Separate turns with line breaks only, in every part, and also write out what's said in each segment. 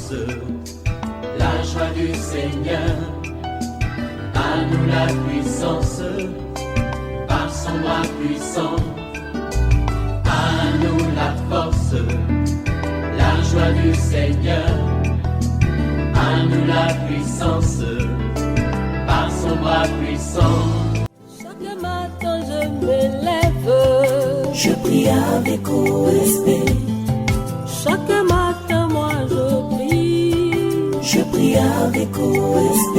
force, la joie du Seigneur. À nous la puissance, par son bras puissant. À nous la force, la joie du Seigneur. À nous la puissance, par son bras puissant.
Chaque matin je me lève,
je prie avec OSB.
Chaque matin moi
je prie avec OSB.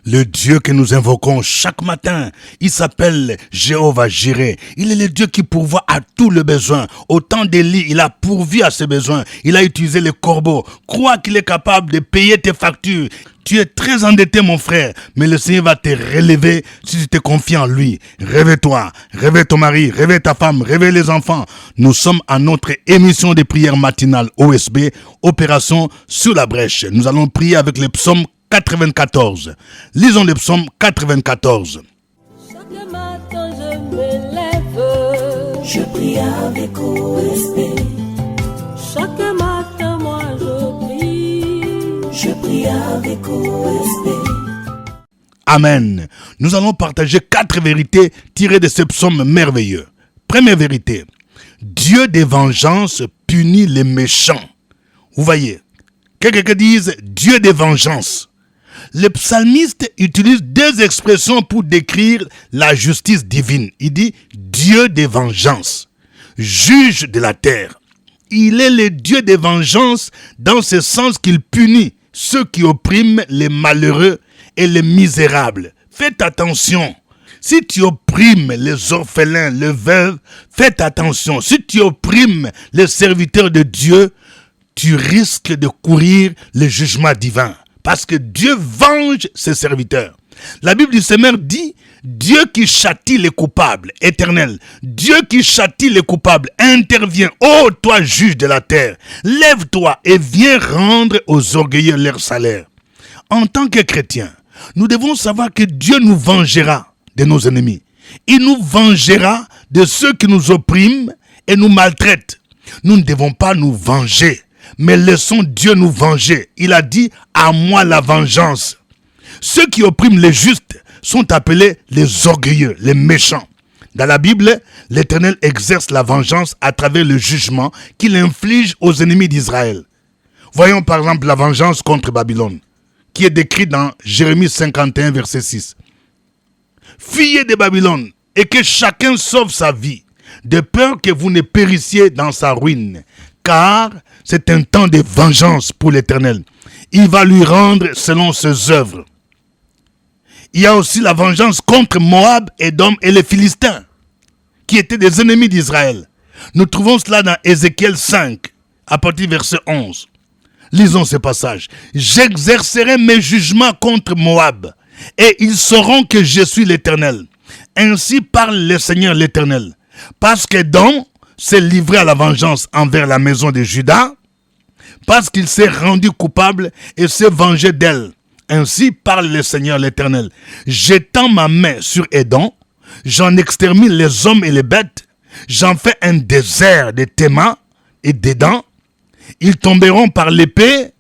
Le Dieu que nous invoquons chaque matin, il s'appelle Jéhovah Jireh. Il est le Dieu qui pourvoit à tous les besoins. Au temps d'Élie, il a pourvu à ses besoins. Il a utilisé les corbeaux. Crois qu'il est capable de payer tes factures. Tu es très endetté, mon frère, mais le Seigneur va te relever si tu te confies en lui. Réveille-toi, réveille ton mari, réveille ta femme, réveille les enfants. Nous sommes à notre émission de prière matinale OSB, Opération sur la brèche. Nous allons prier avec les psaumes 94. Lisons le psaume 94.
Chaque matin je me lève,
je prie avec OSB.
Chaque matin moi
je prie avec OSB.
Amen. Nous allons partager 4 vérités tirées de ce psaume merveilleux. Première vérité. Dieu des vengeances punit les méchants. Vous voyez, quelqu'un dise Dieu des vengeances. Le psalmiste utilise 2 expressions pour décrire la justice divine. Il dit Dieu des vengeances, juge de la terre. Il est le Dieu des vengeances dans ce sens qu'il punit ceux qui oppriment les malheureux et les misérables. Faites attention. Si tu opprimes les orphelins, les veuves, faites attention. Si tu opprimes les serviteurs de Dieu, tu risques de courir le jugement divin. Parce que Dieu venge ses serviteurs. La Bible du Seigneur dit, Dieu qui châtie les coupables, éternel, Dieu qui châtie les coupables, intervient. Ô toi, juge de la terre, lève-toi et viens rendre aux orgueilleux leur salaire. En tant que chrétiens, nous devons savoir que Dieu nous vengera de nos ennemis. Il nous vengera de ceux qui nous oppriment et nous maltraitent. Nous ne devons pas nous venger, mais laissons Dieu nous venger. Il a dit, à moi la vengeance. Ceux qui oppriment les justes sont appelés les orgueilleux, les méchants. Dans la Bible, l'Éternel exerce la vengeance à travers le jugement qu'il inflige aux ennemis d'Israël. Voyons par exemple la vengeance contre Babylone, qui est décrite dans Jérémie 51, verset 6. Fuyez de Babylone et que chacun sauve sa vie, de peur que vous ne périssiez dans sa ruine, car c'est un temps de vengeance pour l'Éternel. Il va lui rendre selon ses œuvres. Il y a aussi la vengeance contre Moab, Édom et les Philistins, qui étaient des ennemis d'Israël. Nous trouvons cela dans Ézéchiel 5, à partir du verset 11. Lisons ce passage. J'exercerai mes jugements contre Moab, et ils sauront que je suis l'Éternel. Ainsi parle le Seigneur l'Éternel. Parce qu'Édom s'est livré à la vengeance envers la maison de Juda, parce qu'il s'est rendu coupable et s'est vengé d'elle. Ainsi parle le Seigneur l'Éternel. J'étends ma main sur Édom, j'en extermine les hommes et les bêtes, j'en fais un désert de Théma et d'Édan. Ils tomberont par l'épée.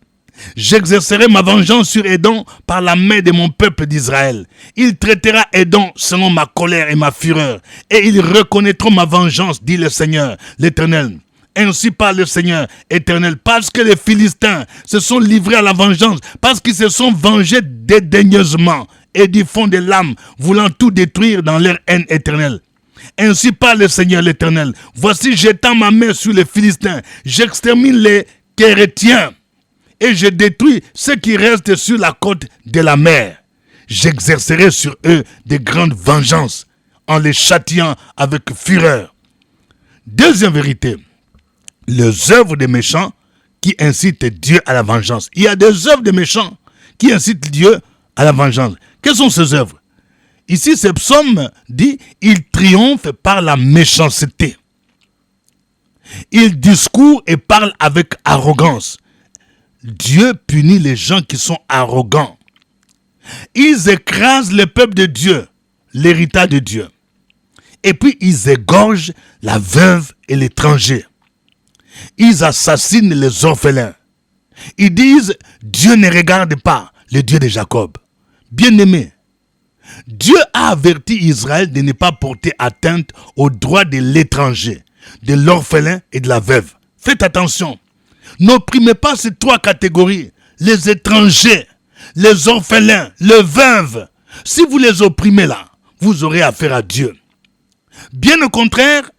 J'exercerai ma vengeance sur Édom par la main de mon peuple d'Israël. Il traitera Édom selon ma colère et ma fureur, et ils reconnaîtront ma vengeance, dit le Seigneur l'Éternel. Ainsi parle le Seigneur éternel, parce que les Philistins se sont livrés à la vengeance, parce qu'ils se sont vengés dédaigneusement et du fond de l'âme, voulant tout détruire dans leur haine éternelle. Ainsi parle le Seigneur l'Éternel. Voici, j'étends ma main sur les Philistins, j'extermine les Kérétiens et je détruis ceux qui restent sur la côte de la mer. J'exercerai sur eux de grandes vengeances en les châtiant avec fureur. Deuxième vérité. Les œuvres des méchants qui incitent Dieu à la vengeance. Il y a des œuvres des méchants qui incitent Dieu à la vengeance. Quelles sont ces œuvres? Ici, ce psaume dit, il triomphe par la méchanceté. Il discourt et parle avec arrogance. Dieu punit les gens qui sont arrogants. Ils écrasent le peuple de Dieu, l'héritage de Dieu. Et puis, ils égorgent la veuve et l'étranger. Ils assassinent les orphelins. Ils disent, Dieu ne regarde pas le Dieu de Jacob. Bien-aimé, Dieu a averti Israël de ne pas porter atteinte aux droits de l'étranger, de l'orphelin et de la veuve. Faites attention. N'opprimez pas ces trois catégories. Les étrangers, les orphelins, les veuves. Si vous les opprimez là, vous aurez affaire à Dieu. Bien au contraire,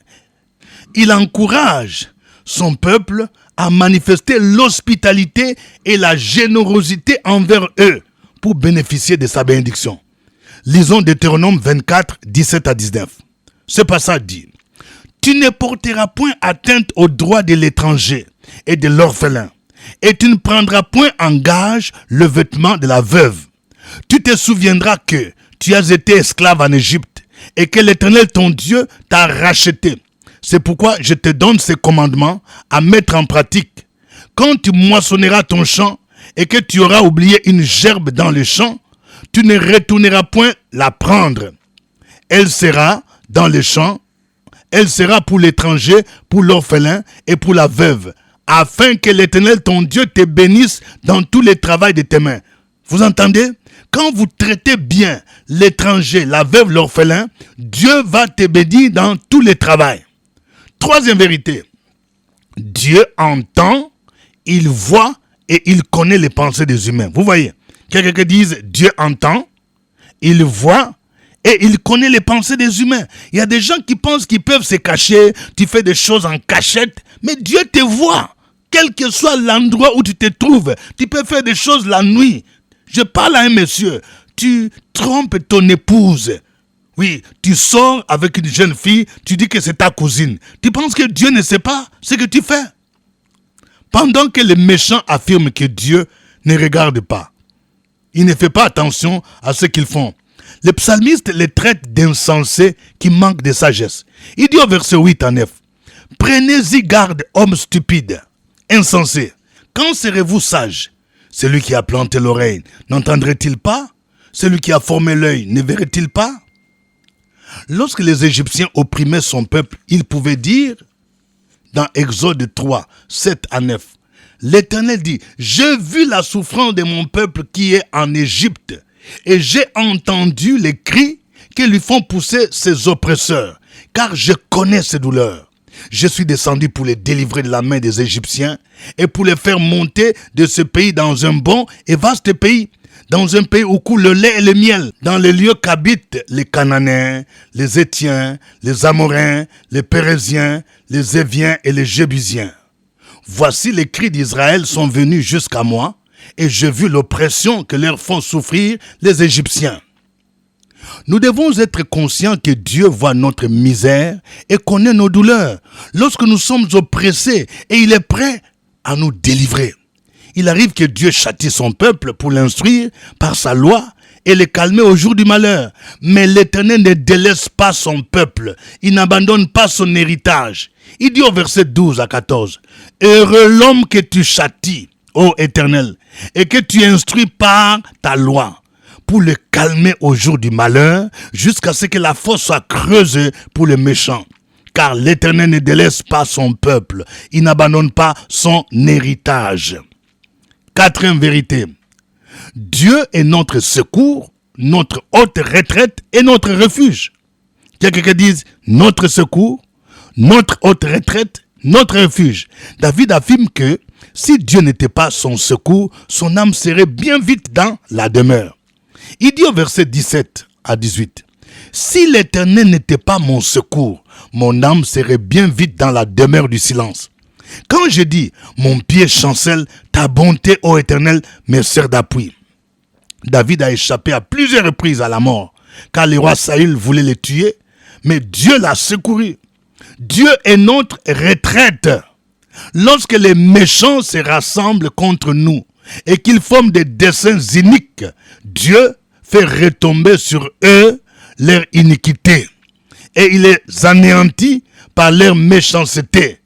il encourage son peuple à manifester l'hospitalité et la générosité envers eux pour bénéficier de sa bénédiction. Lisons Deutéronome 24, 17 à 19. Ce passage dit, « Tu ne porteras point atteinte aux droits de l'étranger et de l'orphelin, et tu ne prendras point en gage le vêtement de la veuve. Tu te souviendras que tu as été esclave en Égypte et que l'Éternel ton Dieu t'a racheté. C'est pourquoi je te donne ces commandements à mettre en pratique. Quand tu moissonneras ton champ et que tu auras oublié une gerbe dans le champ, tu ne retourneras point la prendre. Elle sera dans le champ, elle sera pour l'étranger, pour l'orphelin et pour la veuve, afin que l'Éternel ton Dieu te bénisse dans tous les travaux de tes mains. » Vous entendez? Quand vous traitez bien l'étranger, la veuve, l'orphelin, Dieu va te bénir dans tous les travaux. Troisième vérité, Dieu entend, il voit et il connaît les pensées des humains. Vous voyez, quelqu'un qui dit Dieu entend, il voit et il connaît les pensées des humains. Il y a des gens qui pensent qu'ils peuvent se cacher, tu fais des choses en cachette, mais Dieu te voit. Quel que soit l'endroit où tu te trouves, tu peux faire des choses la nuit. Je parle à un monsieur, tu trompes ton épouse. Oui, tu sors avec une jeune fille, tu dis que c'est ta cousine. Tu penses que Dieu ne sait pas ce que tu fais? Pendant que les méchants affirment que Dieu ne regarde pas, il ne fait pas attention à ce qu'ils font. Le psalmiste les traite d'insensés qui manquent de sagesse. Il dit au verset 8 à 9, « Prenez-y garde, hommes stupides, insensés. Quand serez-vous sages? Celui qui a planté l'oreille, n'entendrait-il pas? Celui qui a formé l'œil, ne verrait-il pas? » Lorsque les Égyptiens opprimaient son peuple, ils pouvaient dire, dans Exode 3, 7 à 9, « L'Éternel dit, j'ai vu la souffrance de mon peuple qui est en Égypte, et j'ai entendu les cris que lui font pousser ses oppresseurs, car je connais ses douleurs. Je suis descendu pour les délivrer de la main des Égyptiens et pour les faire monter de ce pays dans un bon et vaste pays, dans un pays où coule le lait et le miel, dans les lieux qu'habitent les Cananéens, les Étiens, les Amoréens, les Pérésiens, les Éviens et les Jébusiens. Voici les cris d'Israël sont venus jusqu'à moi, et j'ai vu l'oppression que leur font souffrir les Égyptiens. » Nous devons être conscients que Dieu voit notre misère et connaît nos douleurs lorsque nous sommes oppressés et il est prêt à nous délivrer. Il arrive que Dieu châtie son peuple pour l'instruire par sa loi et le calmer au jour du malheur. Mais l'Éternel ne délaisse pas son peuple. Il n'abandonne pas son héritage. Il dit au verset 12 à 14, « Heureux l'homme que tu châties, ô Éternel, et que tu instruis par ta loi, pour le calmer au jour du malheur, jusqu'à ce que la fosse soit creusée pour les méchants. Car l'Éternel ne délaisse pas son peuple, il n'abandonne pas son héritage. » Quatrième vérité, Dieu est notre secours, notre haute retraite et notre refuge. Quelqu'un qui dise notre secours, notre haute retraite, notre refuge. David affirme que si Dieu n'était pas son secours, son âme serait bien vite dans la demeure. Il dit au verset 17 à 18, « Si l'Éternel n'était pas mon secours, mon âme serait bien vite dans la demeure du silence. Quand je dis, mon pied chancelle, ta bonté, ô Éternel, me sert d'appui. » David a échappé à plusieurs reprises à la mort, car le roi Saül voulait le tuer, mais Dieu l'a secouru. Dieu est notre retraite. Lorsque les méchants se rassemblent contre nous et qu'ils forment des desseins iniques, Dieu fait retomber sur eux leur iniquité et il les anéantit par leur méchanceté.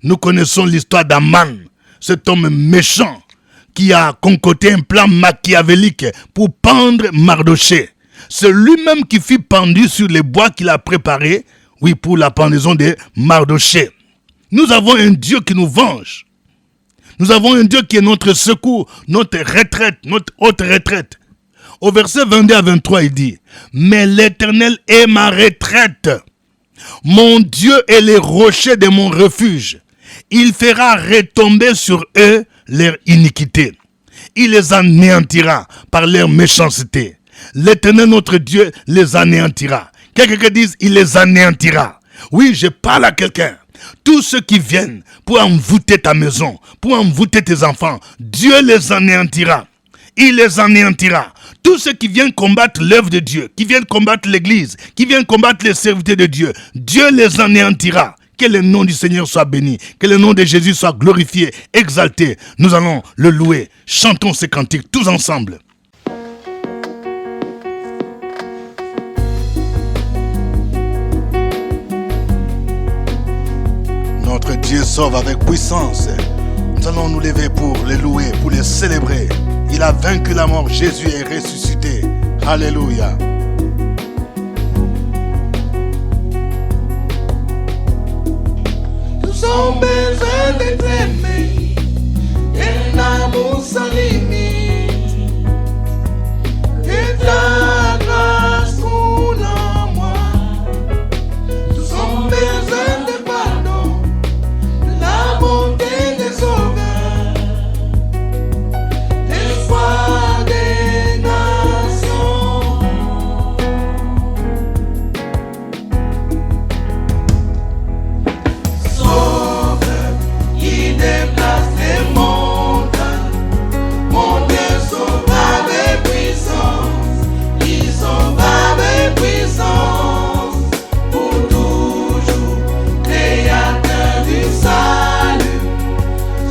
Nous connaissons l'histoire d'Aman, cet homme méchant qui a concocté un plan machiavélique pour pendre Mardochée. C'est lui-même qui fut pendu sur les bois qu'il a préparés, pour la pendaison de Mardochée. Nous avons un Dieu qui nous venge. Nous avons un Dieu qui est notre secours, notre retraite, notre haute retraite. Au verset 22 à 23, il dit, « Mais l'Éternel est ma retraite. Mon Dieu est le rocher de mon refuge. Il fera retomber sur eux leur iniquité. Il les anéantira par leur méchanceté. L'Éternel notre Dieu les anéantira. » Quelqu'un dise, il les anéantira. Oui, je parle à quelqu'un. Tous ceux qui viennent pour envoûter ta maison, pour envoûter tes enfants, Dieu les anéantira. Il les anéantira. Tous ceux qui viennent combattre l'œuvre de Dieu, qui viennent combattre l'église, qui viennent combattre les serviteurs de Dieu, Dieu les anéantira. Que le nom du Seigneur soit béni, que le nom de Jésus soit glorifié, exalté. Nous allons le louer. Chantons ces cantiques tous ensemble. Notre Dieu sauve avec puissance. Nous allons nous lever pour le louer, pour le célébrer. Il a vaincu la mort, Jésus est ressuscité. Alléluia.
Nous avons besoin d'être aimés, un amour sans limite, et ta grâce coule en moi. Nous avons besoin de pardon, de la bonté des sauveurs, l'espoir des nations. Sauveur, il déplace les montagnes, mon Dieu sauve avec puissance, il sauve avec puissance, pour toujours, créateur du salut.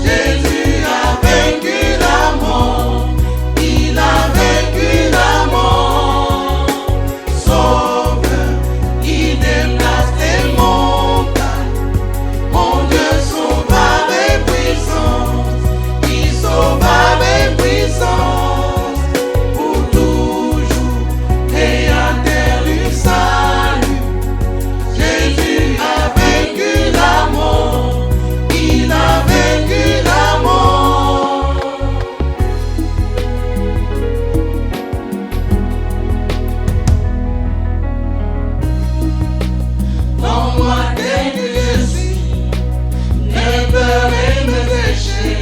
Jésus a vaincu la mort, il a vaincu la mort. Sauveur, il déplace les montagnes, mon Dieu sauve avec puissance, il sauve avec puissance, pour toujours, créateur du salut. Jésus a vaincu la mort, il a vaincu la mort. Dans moi dès que je suis, mes peurs et mes péchés,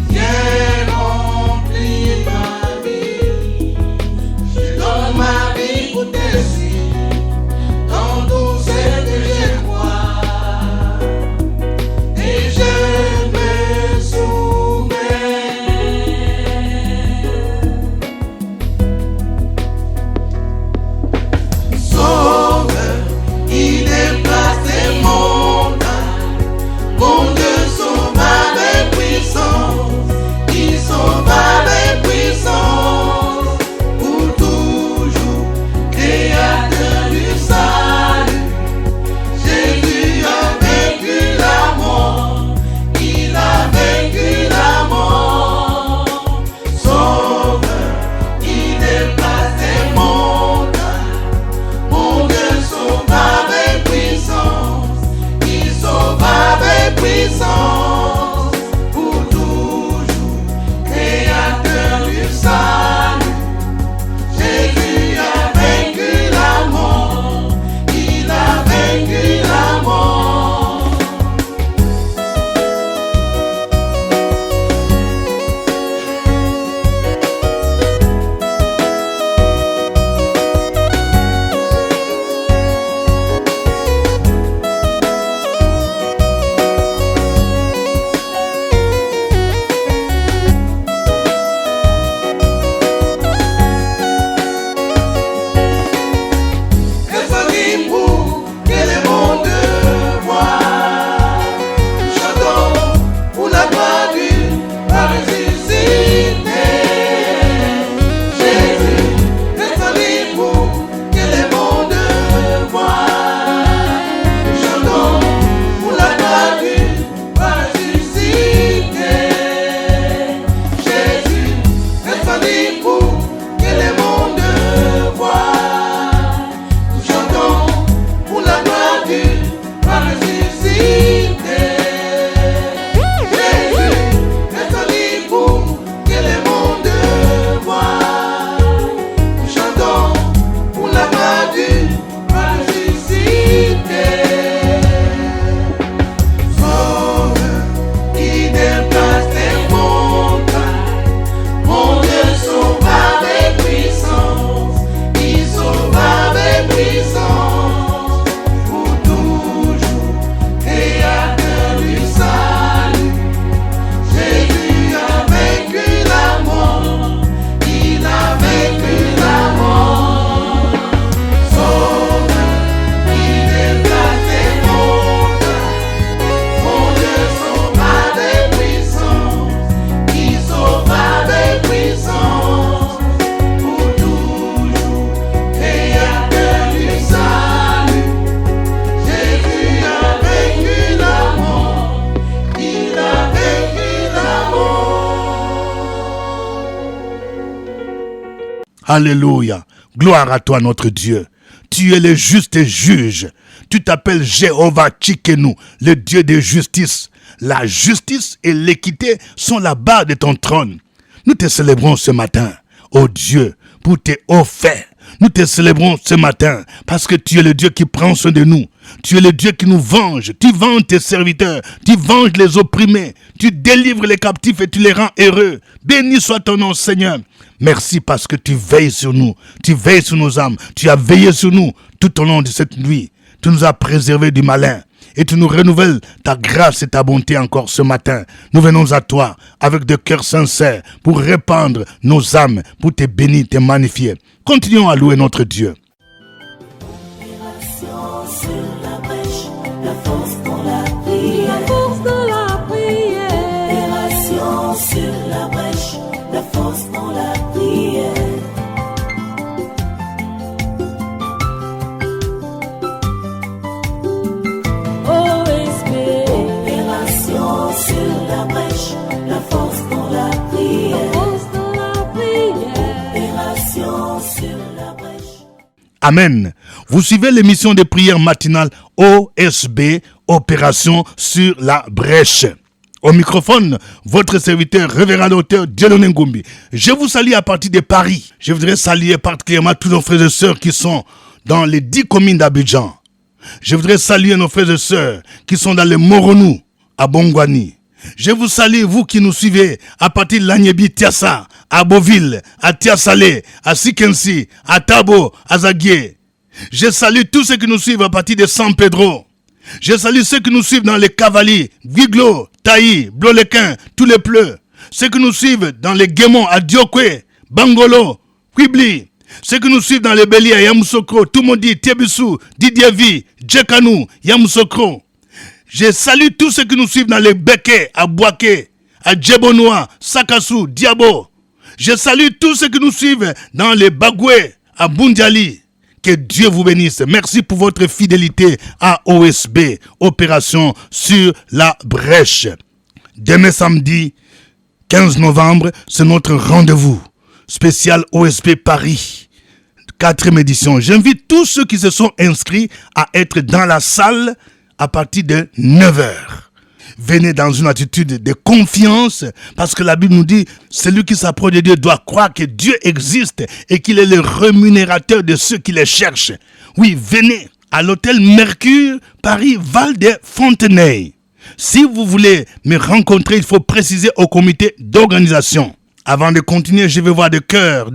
viens remplir ma vie. Je donne ma vie pour tes signes, dans tout ce que je crois, et je me soumets. Sauveur, il déplace les montagnes, mon Dieu sauve avec puissance, il sauve avec puissance, pour toujours, créateur du salut. Jésus a vaincu la mort, il a vaincu la mort. Sauveur, il déplace les montagnes, mon Dieu sauve avec puissance, il sauve avec puissance, pour toujours, créateur du salut. Jésus a vaincu la mort, il a vaincu la mort.
Alléluia. Gloire à toi, notre Dieu. Tu es le juste juge. Tu t'appelles Jéhovah Tchikenu, le Dieu de justice. La justice et l'équité sont la barre de ton trône. Nous te célébrons ce matin, ô Dieu, pour tes hauts faits. Nous te célébrons ce matin parce que tu es le Dieu qui prend soin de nous. Tu es le Dieu qui nous venge. Tu venges tes serviteurs. Tu venges les opprimés. Tu délivres les captifs et tu les rends heureux. Béni soit ton nom, Seigneur. Merci parce que tu veilles sur nous. Tu veilles sur nos âmes. Tu as veillé sur nous tout au long de cette nuit. Tu nous as préservés du malin. Et tu nous renouvelles ta grâce et ta bonté encore ce matin. Nous venons à toi avec de cœurs sincères pour répandre nos âmes, pour te bénir, te magnifier. Continuons à louer notre Dieu.
Sur la brèche, la force dans la prière.
La force dans la prière.
Opération sur la brèche, la force dans la prière.
OSB.
Opération sur la brèche, la force dans la prière.
La force dans la prière.
Opération sur la brèche.
Amen. Vous suivez l'émission de prière matinale OSB, Opération sur la brèche. Au microphone, votre serviteur, révérend docteur Dieudonné Ngumbi. Je vous salue à partir de Paris. Je voudrais saluer particulièrement tous nos frères et sœurs qui sont dans les 10 communes d'Abidjan. Je voudrais saluer nos frères et sœurs qui sont dans les Moronou, à Bongwani. Je vous salue, vous qui nous suivez, à partir de Lagnébi, Tiassa, à Beauville, à Tiassalé, à Sikensi, à Tabo, à Zaguié. Je salue tous ceux qui nous suivent à partir de San Pedro. Je salue ceux qui nous suivent dans les Cavaliers, Guiglo, Taï, Blolequin, tous les Pleux. Ceux qui nous suivent dans les Guémons, à Diokwe, Bangolo, Quibli. Ceux qui nous suivent dans les Béliers, à Yamoussoukro, Toumoudi, Tiebissou, Didievi, Djekanou, Yamoussoukro. Je salue tous ceux qui nous suivent dans les Beke, à Boaké, à Djebonoa, Sakassou, Diabo. Je salue tous ceux qui nous suivent dans les Bagoué, à Bundiali. Que Dieu vous bénisse. Merci pour votre fidélité à OSB, Opération sur la brèche. Demain samedi, 15 novembre, c'est notre rendez-vous spécial OSB Paris, 4e édition. J'invite tous ceux qui se sont inscrits à être dans la salle à partir de 9h. Venez dans une attitude de confiance parce que la Bible nous dit celui qui s'approche de Dieu doit croire que Dieu existe et qu'il est le rémunérateur de ceux qui les cherchent. Oui, venez à l'hôtel Mercure, Paris, Val de Fontenay. Si vous voulez me rencontrer, il faut préciser au comité d'organisation. Avant de continuer, je vais voir de cœur,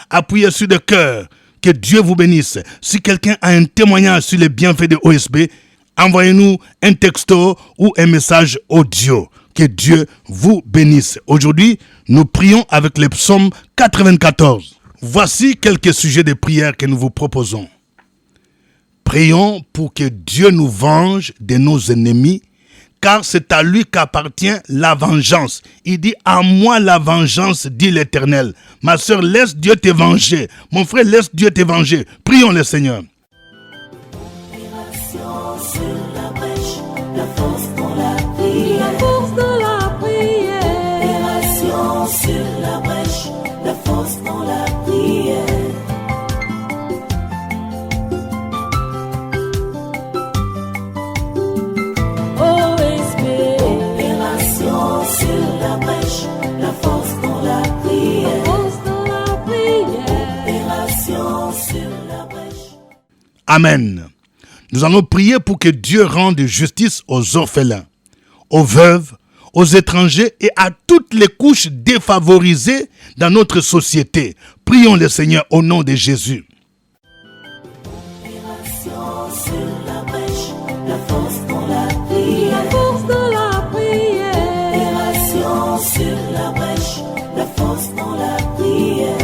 appuyer sur de cœur. Que Dieu vous bénisse. Si quelqu'un a un témoignage sur les bienfaits de OSB, envoyez-nous un texto ou un message audio. Que Dieu vous bénisse. Aujourd'hui, nous prions avec le psaume 94. Voici quelques sujets de prière que nous vous proposons. Prions pour que Dieu nous venge de nos ennemis, car c'est à lui qu'appartient la vengeance. Il dit, à moi la vengeance, dit l'Éternel. Ma sœur, laisse Dieu te venger. Mon frère, laisse Dieu te venger. Prions le Seigneur.
Sur la brèche, la force dans la prière.
La force dans la prière.
Opération sur la brèche, la force dans la prière.
OSB.
Opération sur la brèche, la force dans la prière.
La force dans la prière.
Opération sur la brèche.
Amen. Nous allons prier pour que Dieu rende justice aux orphelins, aux veuves, aux étrangers et à toutes les couches défavorisées dans notre société. Prions le Seigneur au nom de Jésus.
Opération sur la brèche, la force dans la prière.
La force dans la prière.
Opération sur la brèche, la force dans la prière.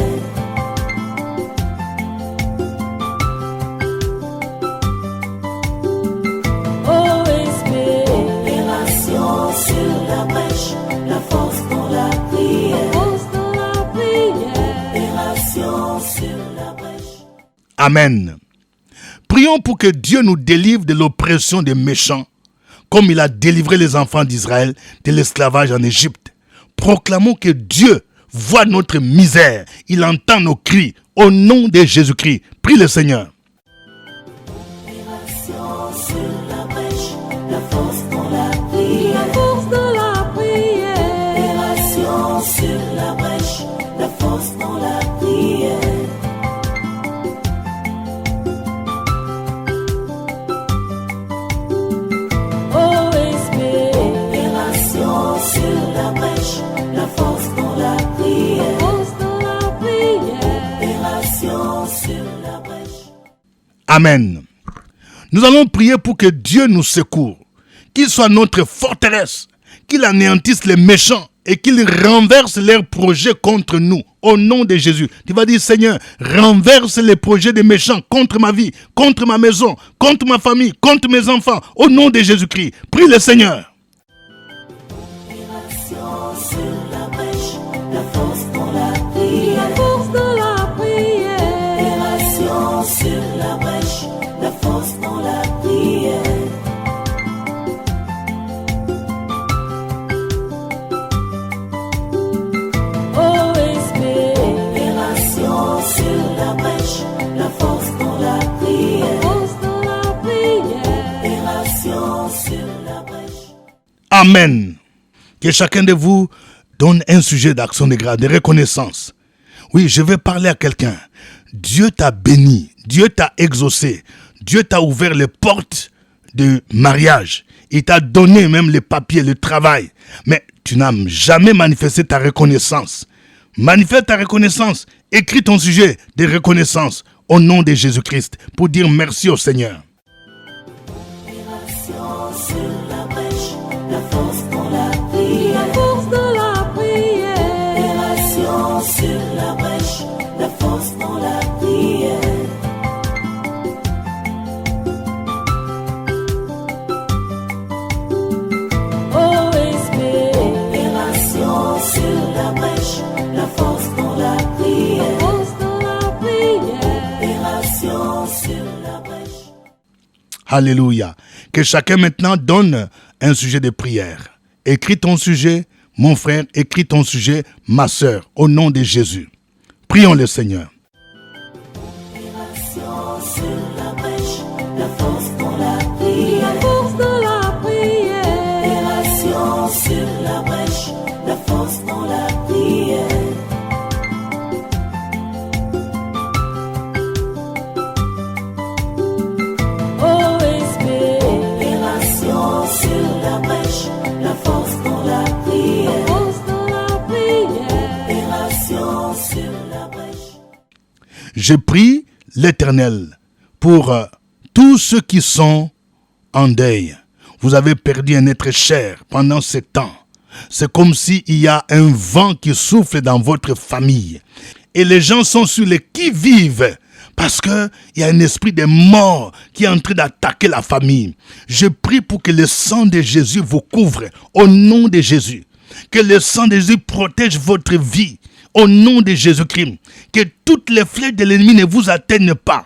OSB.
Opération sur la brèche, la force dans la prière.
La force dans la prière.
Opération sur la brèche.
Amen. Prions pour que Dieu nous délivre de l'oppression des méchants, comme il a délivré les enfants d'Israël de l'esclavage en Égypte. Proclamons que Dieu voit notre misère. Il entend nos cris. Au nom de Jésus-Christ, prie le Seigneur.
Opération sur la brèche, la force dans la prière.
La force dans la prière.
Opération sur la brèche, la force dans la prière.
OSB.
Opération sur la brèche, la force dans la prière.
Force dans la prière.
Opération sur la brèche.
Amen. Nous allons prier pour que Dieu nous secoure, qu'il soit notre forteresse, qu'il anéantisse les méchants et qu'il renverse leurs projets contre nous. Au nom de Jésus. Tu vas dire, Seigneur, renverse les projets des méchants contre ma vie, contre ma maison, contre ma famille, contre mes enfants. Au nom de Jésus-Christ. Prie le Seigneur.
Opération sur la brèche, la force dans la prière.
La force dans la prière.
Opération sur la brèche, la force dans la prière.
OSB.
Opération sur la brèche, la force dans la prière.
Force dans la prière.
Opération sur la brèche.
Amen. Que chacun de vous donne un sujet d'action de grâce, de reconnaissance. Oui, je vais parler à quelqu'un. Dieu t'a béni, Dieu t'a exaucé, Dieu t'a ouvert les portes de mariage. Il t'a donné même les papiers, le travail. Mais tu n'as jamais manifesté ta reconnaissance. Manifeste ta reconnaissance. Écris ton sujet de reconnaissance au nom de Jésus-Christ pour dire merci au Seigneur.
Opération sur la brèche, la force dans la prière.
La force dans la prière.
Opération sur la brèche, la force dans la prière.
OSB.
Opération sur la brèche, la force dans la prière.
Force dans la prière.
Opération sur la brèche.
Alléluia. Que chacun maintenant donne un sujet de prière. Écris ton sujet, mon frère, écris ton sujet, ma sœur, au nom de Jésus. Prions le Seigneur.
Opération sur la brèche, la force dans la prière.
La force dans la prière.
Opération sur la brèche, la force dans la prière.
OSB.
Opération sur la brèche, la force dans la prière.
Force dans la prière.
Opération sur la brèche.
Je prie l'Éternel pour tous ceux qui sont en deuil. Vous avez perdu un être cher pendant ce temps. C'est comme s'il y a un vent qui souffle dans votre famille. Et les gens sont sur les qui-vive. Parce qu'il y a un esprit de mort qui est en train d'attaquer la famille. Je prie pour que le sang de Jésus vous couvre au nom de Jésus. Que le sang de Jésus protège votre vie au nom de Jésus-Christ. Que toutes les flèches de l'ennemi ne vous atteignent pas.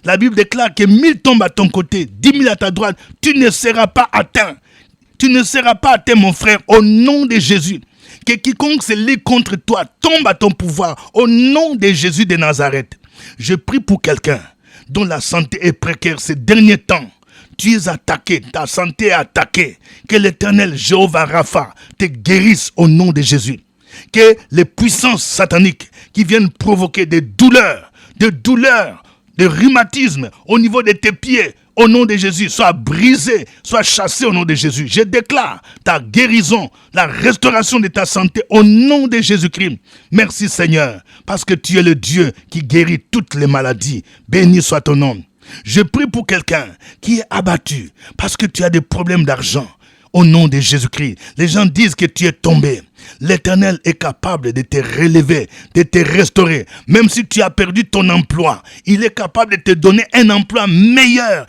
La Bible déclare que 1000 tombent à ton côté, 10 000 à ta droite. Tu ne seras pas atteint. Tu ne seras pas atteint, mon frère, au nom de Jésus. Que quiconque se lie contre toi tombe à ton pouvoir au nom de Jésus de Nazareth. Je prie pour quelqu'un dont la santé est précaire ces derniers temps. Tu es attaqué, ta santé est attaquée. Que l'Éternel Jéhovah Rapha te guérisse au nom de Jésus. Que les puissances sataniques qui viennent provoquer des douleurs, de rhumatisme au niveau de tes pieds, au nom de Jésus, soient brisées, soient chassées au nom de Jésus. Je déclare ta guérison, la restauration de ta santé au nom de Jésus-Christ. Merci Seigneur, parce que tu es le Dieu qui guérit toutes les maladies. Béni soit ton nom. Je prie pour quelqu'un qui est abattu parce que tu as des problèmes d'argent. Au nom de Jésus-Christ, les gens disent que tu es tombé. L'Éternel est capable de te relever, de te restaurer. Même si tu as perdu ton emploi, il est capable de te donner un emploi meilleur.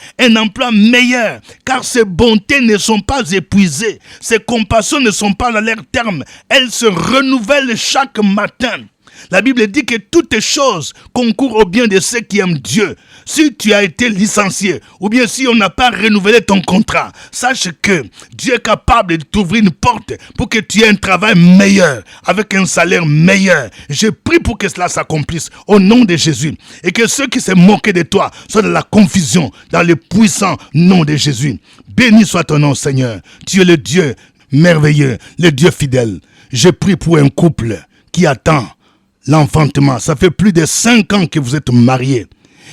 Car ses bontés ne sont pas épuisées. Ses compassions ne sont pas à leur terme. Elles se renouvellent chaque matin. La Bible dit que toutes les choses concourent au bien de ceux qui aiment Dieu. Si tu as été licencié, ou bien si on n'a pas renouvelé ton contrat, sache que Dieu est capable de t'ouvrir une porte pour que tu aies un travail meilleur, avec un salaire meilleur. Je prie pour que cela s'accomplisse au nom de Jésus. Et que ceux qui se moquaient de toi soient dans la confusion, dans le puissant nom de Jésus. Béni soit ton nom, Seigneur. Tu es le Dieu merveilleux, le Dieu fidèle. Je prie pour un couple qui attend l'enfantement. Ça fait plus de 5 ans que vous êtes mariés.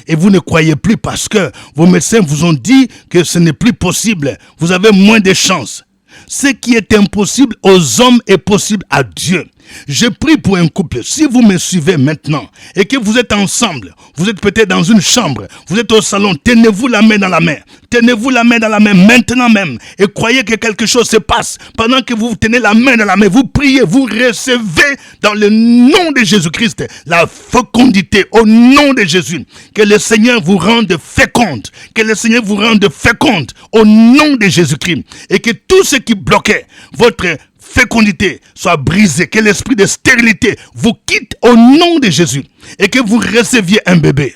Et vous ne croyez plus parce que vos médecins vous ont dit que ce n'est plus possible. Vous avez moins de chances. Ce qui est impossible aux hommes est possible à Dieu. Je prie pour un couple. Si vous me suivez maintenant et que vous êtes ensemble, vous êtes peut-être dans une chambre, vous êtes au salon, tenez-vous la main dans la main. Tenez-vous la main dans la main maintenant même et croyez que quelque chose se passe. Pendant que vous tenez la main dans la main, vous priez, vous recevez dans le nom de Jésus-Christ la fécondité au nom de Jésus. Que le Seigneur vous rende féconde. Que le Seigneur vous rende féconde au nom de Jésus-Christ. Et que tout ce qui bloquait votre fécondité soit brisé, que l'esprit de stérilité vous quitte au nom de Jésus et que vous receviez un bébé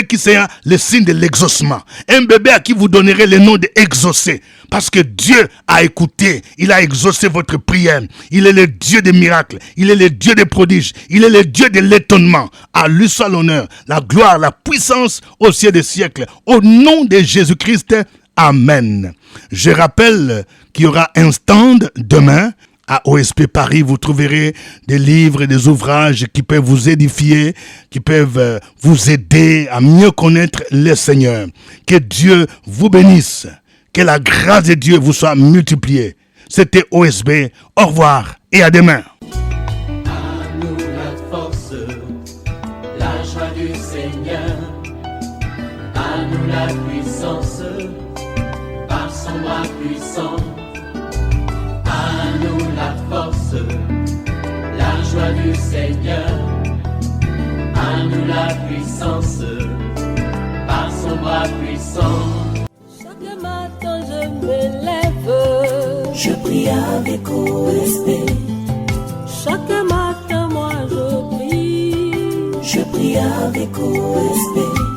qui sera le signe de l'exaucement, un bébé à qui vous donnerez le nom d'exaucé, parce que Dieu a écouté, il a exaucé votre prière. Il est le Dieu des miracles, il est le Dieu des prodiges, il est le Dieu de l'étonnement. À lui soit l'honneur, la gloire, la puissance au ciel des siècles, au nom de Jésus-Christ. Amen. Je rappelle qu'il y aura un stand demain à OSP Paris. Vous trouverez des livres et des ouvrages qui peuvent vous édifier, qui peuvent vous aider à mieux connaître le Seigneur. Que Dieu vous bénisse. Que la grâce de Dieu vous soit multipliée. C'était OSB. Au revoir et à demain.
À nous la force, la joie du Seigneur. À nous la puissance, par son bras puissant. À nous la force, la joie du Seigneur. À nous la puissance, par son bras puissant.
Chaque matin je me lève,
Je prie avec OSB.
chaque matin moi je prie.
Je prie avec OSB.